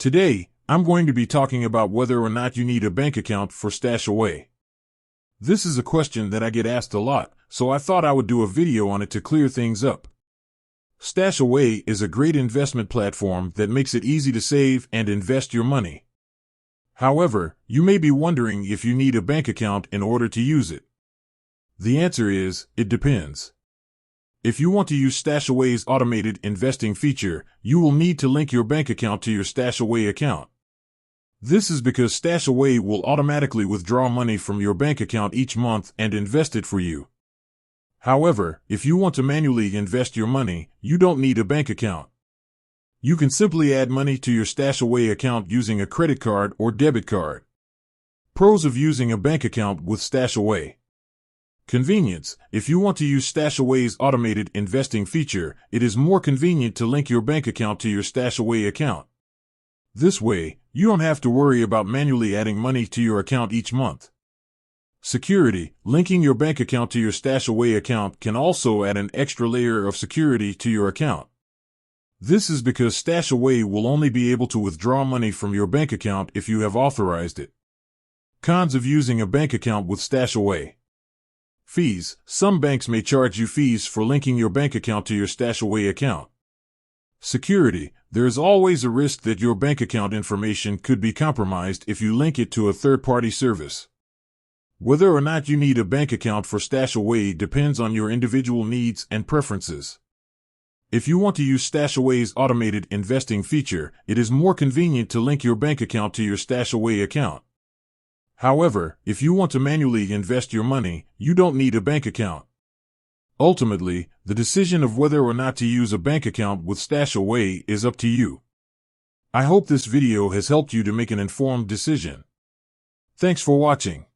Today, I'm going to be talking about whether or not you need a bank account for StashAway. This is a question that I get asked a lot, so I thought I would do a video on it to clear things up. StashAway is a great investment platform that makes it easy to save and invest your money. However, you may be wondering if you need a bank account in order to use it. The answer is, it depends. If you want to use StashAway's automated investing feature, you will need to link your bank account to your StashAway account. This is because StashAway will automatically withdraw money from your bank account each month and invest it for you. However, if you want to manually invest your money, you don't need a bank account. You can simply add money to your StashAway account using a credit card or debit card. Pros of using a bank account with StashAway. Convenience. If you want to use StashAway's automated investing feature, it is more convenient to link your bank account to your StashAway account. This way, you don't have to worry about manually adding money to your account each month. Security. Linking your bank account to your StashAway account can also add an extra layer of security to your account. This is because StashAway will only be able to withdraw money from your bank account if you have authorized it. Cons of using a bank account with StashAway. Fees. Some banks may charge you fees for linking your bank account to your StashAway account. Security. There is always a risk that your bank account information could be compromised if you link it to a third-party service. Whether or not you need a bank account for StashAway depends on your individual needs and preferences. If you want to use StashAway's automated investing feature, it is more convenient to link your bank account to your StashAway account. However, if you want to manually invest your money, you don't need a bank account. Ultimately, the decision of whether or not to use a bank account with StashAway is up to you. I hope this video has helped you to make an informed decision. Thanks for watching.